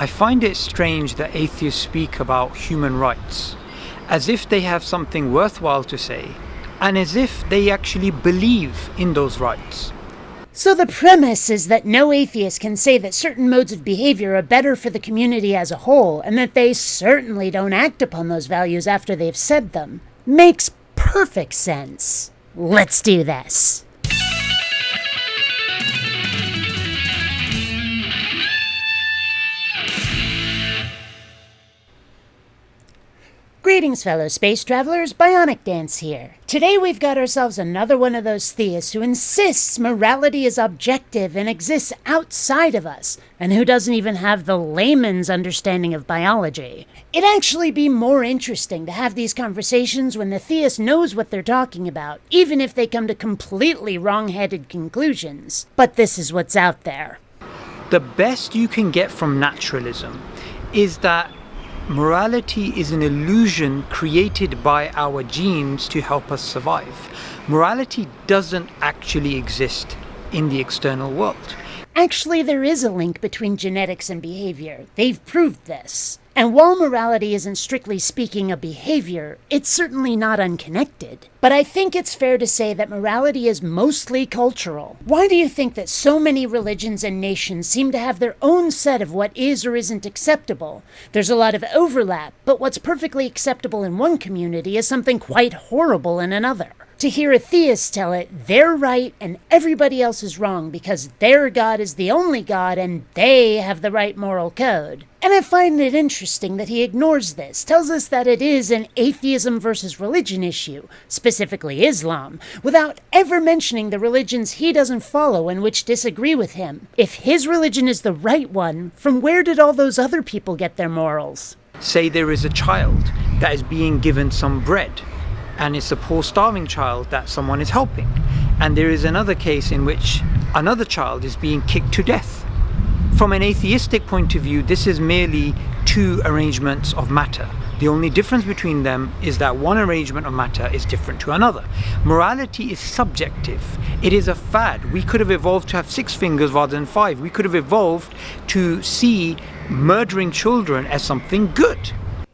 I find it strange that atheists speak about human rights, as if they have something worthwhile to say, and as if they actually believe in those rights. So the premise is that no atheist can say that certain modes of behavior are better for the community as a whole, and that they certainly don't act upon those values after they've said them. Makes perfect sense. Let's do this. Greetings, fellow space travelers, BionicDance here. Today we've got ourselves another one of those theists who insists morality is objective and exists outside of us, and who doesn't even have the layman's understanding of biology. It'd actually be more interesting to have these conversations when the theist knows what they're talking about, even if they come to completely wrong-headed conclusions. But this is what's out there. The best you can get from naturalism is that morality is an illusion created by our genes to help us survive. Morality doesn't actually exist in the external world. Actually, there is a link between genetics and behavior. They've proved this. And while morality isn't strictly speaking a behavior, it's certainly not unconnected. But I think it's fair to say that morality is mostly cultural. Why do you think that so many religions and nations seem to have their own set of what is or isn't acceptable? There's a lot of overlap, but what's perfectly acceptable in one community is something quite horrible in another. To hear a theist tell it, they're right and everybody else is wrong because their God is the only God and they have the right moral code. And I find it interesting that he ignores this, tells us that it is an atheism versus religion issue, specifically Islam, without ever mentioning the religions he doesn't follow and which disagree with him. If his religion is the right one, from where did all those other people get their morals? Say there is a child that is being given some bread, and it's a poor starving child that someone is helping. And there is another case in which another child is being kicked to death. From an atheistic point of view, this is merely two arrangements of matter. The only difference between them is that one arrangement of matter is different to another. Morality is subjective. It is a fad. We could have evolved to have 6 fingers rather than 5. We could have evolved to see murdering children as something good.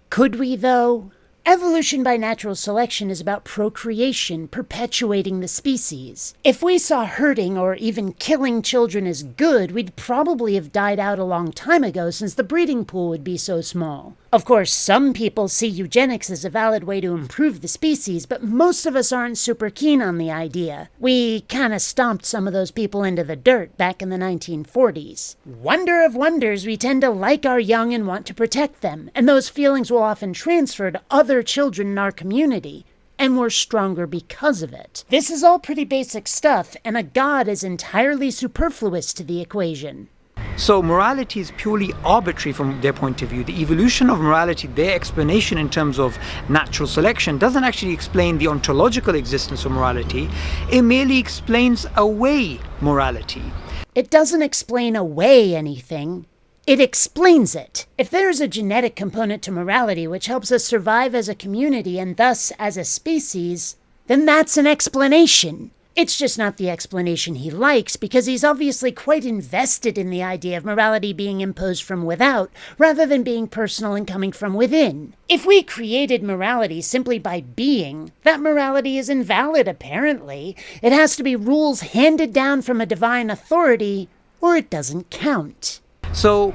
Could we, though? Evolution by natural selection is about procreation, perpetuating the species. If we saw hurting or even killing children as good, we'd probably have died out a long time ago since the breeding pool would be so small. Of course, some people see eugenics as a valid way to improve the species, but most of us aren't super keen on the idea. We kinda stomped some of those people into the dirt back in the 1940s. Wonder of wonders, we tend to like our young and want to protect them, and those feelings will often transfer to other children in our community, and we're stronger because of it. This is all pretty basic stuff, and a god is entirely superfluous to the equation. So morality is purely arbitrary from their point of view. The evolution of morality, their explanation in terms of natural selection, doesn't actually explain the ontological existence of morality. It merely explains away morality. It doesn't explain away anything. It explains it. If there's a genetic component to morality which helps us survive as a community and thus as a species, then that's an explanation. It's just not the explanation he likes because he's obviously quite invested in the idea of morality being imposed from without rather than being personal and coming from within. If we created morality simply by being, that morality is invalid apparently. It has to be rules handed down from a divine authority or it doesn't count. So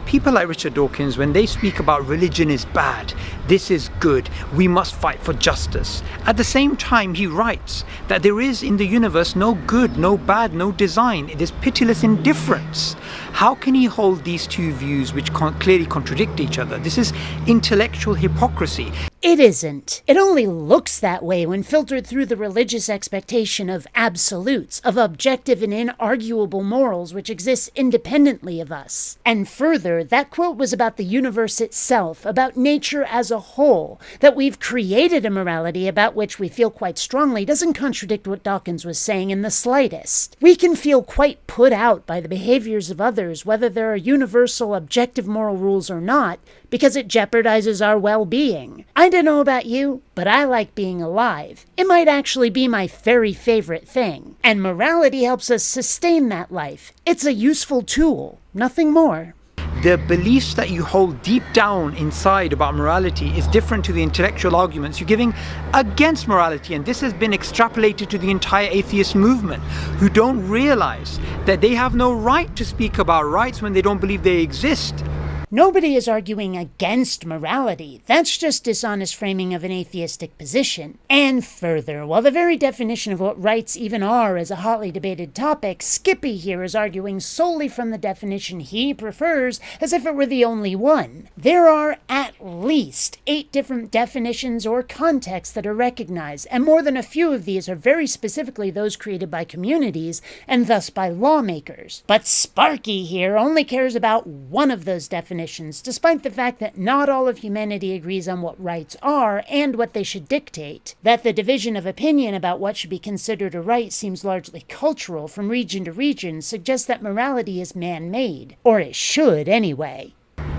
people like Richard Dawkins, when they speak about religion is bad, this is good, we must fight for justice. At the same time, he writes that there is in the universe no good, no bad, no design. It is pitiless indifference. How can he hold these two views which clearly contradict each other? This is intellectual hypocrisy. It isn't. It only looks that way when filtered through the religious expectation of absolutes, of objective and inarguable morals which exist independently of us. And further, that quote was about the universe itself, about nature as a whole. That we've created a morality about which we feel quite strongly doesn't contradict what Dawkins was saying in the slightest. We can feel quite put out by the behaviors of others, whether there are universal objective moral rules or not, because it jeopardizes our well-being. I don't know about you, but I like being alive. It might actually be my very favorite thing. And morality helps us sustain that life. It's a useful tool, nothing more. the beliefs that you hold deep down inside about morality is different to the intellectual arguments you're giving against morality. And this has been extrapolated to the entire atheist movement, who don't realize that they have no right to speak about rights when they don't believe they exist. Nobody is arguing against morality. That's just dishonest framing of an atheistic position. And further, while the very definition of what rights even are is a hotly debated topic, Skippy here is arguing solely from the definition he prefers, as if it were the only one. There are at least 8 different definitions or contexts that are recognized, and more than a few of these are very specifically those created by communities, and thus by lawmakers. But Sparky here only cares about one of those definitions, despite the fact that not all of humanity agrees on what rights are and what they should dictate. That the division of opinion about what should be considered a right seems largely cultural from region to region suggests that morality is man-made. Or it should, anyway.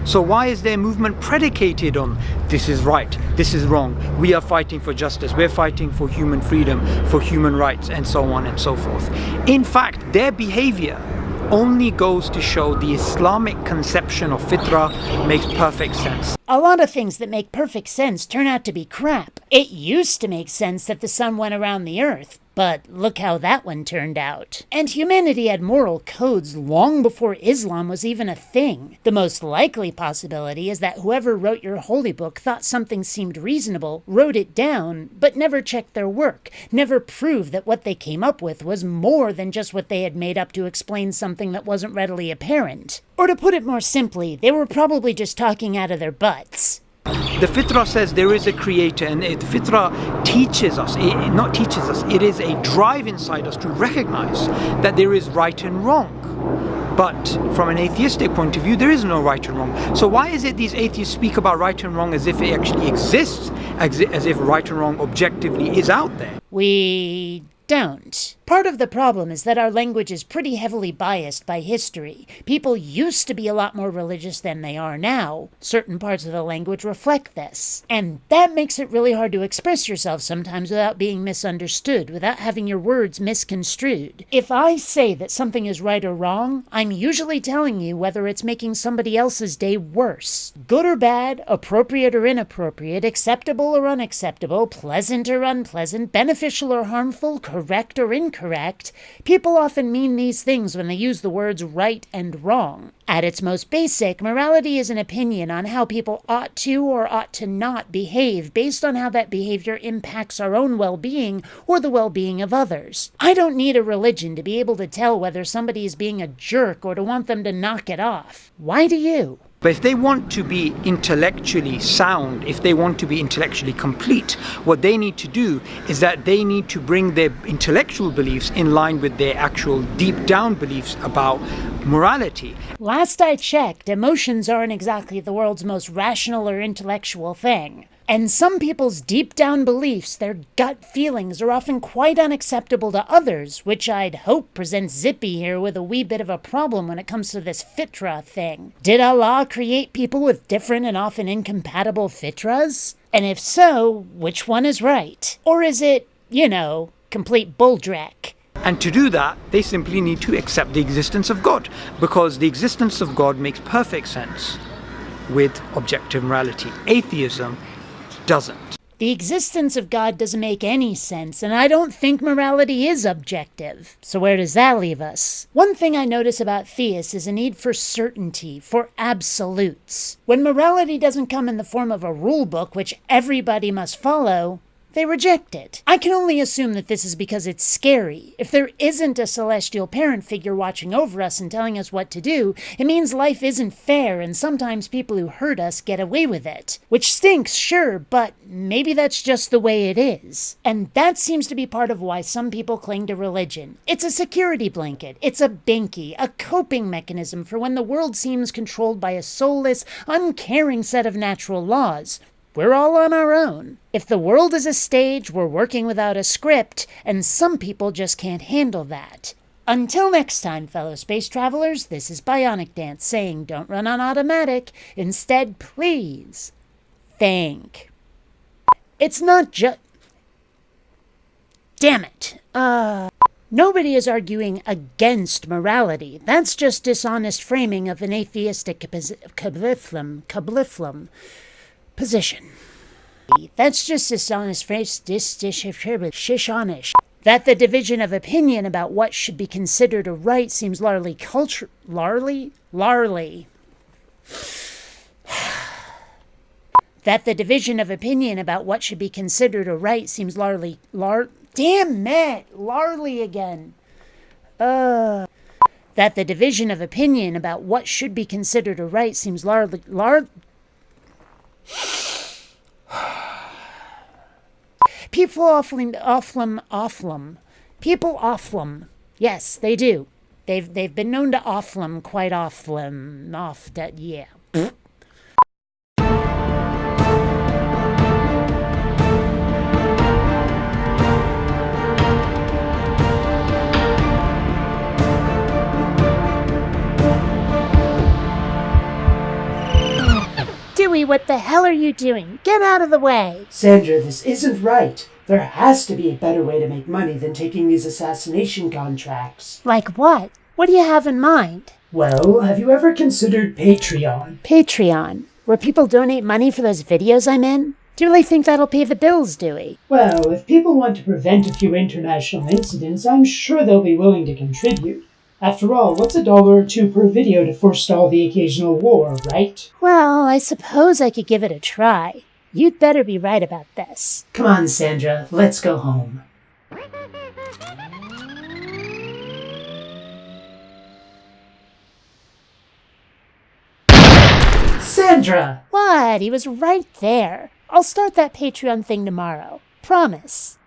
So why is their movement predicated on this is right, this is wrong, we are fighting for justice, we're fighting for human freedom, for human rights, and so on and so forth? In fact, their behavior only goes to show the Islamic conception of fitrah makes perfect sense. A lot of things that make perfect sense turn out to be crap. It used to make sense that the sun went around the earth, but look how that one turned out. And humanity had moral codes long before Islam was even a thing. The most likely possibility is that whoever wrote your holy book thought something seemed reasonable, wrote it down, but never checked their work, never proved that what they came up with was more than just what they had made up to explain something that wasn't readily apparent. Or to put it more simply, they were probably just talking out of their butts. The fitrah says there is a creator, and the fitrah teaches us, it is a drive inside us to recognize that there is right and wrong. But from an atheistic point of view, there is no right and wrong. So why is it these atheists speak about right and wrong as if it actually exists, as if right and wrong objectively is out there? We don't. Part of the problem is that our language is pretty heavily biased by history. People used to be a lot more religious than they are now. Certain parts of the language reflect this. And that makes it really hard to express yourself sometimes without being misunderstood, without having your words misconstrued. If I say that something is right or wrong, I'm usually telling you whether it's making somebody else's day worse. Good or bad, appropriate or inappropriate, acceptable or unacceptable, pleasant or unpleasant, beneficial or harmful, correct or incorrect. People often mean these things when they use the words right and wrong. At its most basic, morality is an opinion on how people ought to or ought to not behave based on how that behavior impacts our own well-being or the well-being of others. I don't need a religion to be able to tell whether somebody is being a jerk or to want them to knock it off. Why do you? But if they want to be intellectually sound, if they want to be intellectually complete, what they need to do is that they need to bring their intellectual beliefs in line with their actual deep down beliefs about morality. Last I checked, emotions aren't exactly the world's most rational or intellectual thing. And some people's deep down beliefs, their gut feelings, are often quite unacceptable to others, which I'd hope presents Zippy here with a wee bit of a problem when it comes to this fitrah thing. Did Allah create people with different and often incompatible fitrahs? And if so, which one is right? Or is it, complete bulldreck? And to do that, they simply need to accept the existence of God, because the existence of God makes perfect sense with objective morality. Atheism doesn't. The existence of God doesn't make any sense, and I don't think morality is objective. So where does that leave us? One thing I notice about theists is a need for certainty, for absolutes. When morality doesn't come in the form of a rule book which everybody must follow, they reject it. I can only assume that this is because it's scary. If there isn't a celestial parent figure watching over us and telling us what to do, it means life isn't fair, and sometimes people who hurt us get away with it. Which stinks, sure, but maybe that's just the way it is. And that seems to be part of why some people cling to religion. It's a security blanket. It's a binky, a coping mechanism for when the world seems controlled by a soulless, uncaring set of natural laws. We're all on our own. If the world is a stage, we're working without a script, and some people just can't handle that. Until next time, fellow space travelers, this is BionicDance saying don't run on automatic. Instead, please think. It's not just... Damn it. Nobody is arguing against morality. That's just dishonest framing of an atheistic kabliflum position. That's just dishonest shishonish. That the division of opinion about what should be considered a right seems largely That the division of opinion about what should be considered a right seems largely Damn it! Larly again. That the division of opinion about what should be considered a right seems People offlum. Yes, they do. They've been known to offlum quite yeah. Dewey, what the hell are you doing? Get out of the way! Sandra, this isn't right. There has to be a better way to make money than taking these assassination contracts. Like what? What do you have in mind? Well, have you ever considered Patreon? Patreon? Where people donate money for those videos I'm in? Do you really think that'll pay the bills, Dewey? Well, if people want to prevent a few international incidents, I'm sure they'll be willing to contribute. After all, what's $1 or $2 per video to forestall the occasional war, right? Well, I suppose I could give it a try. You'd better be right about this. Come on, Sandra, let's go home. Sandra! What? He was right there. I'll start that Patreon thing tomorrow. Promise.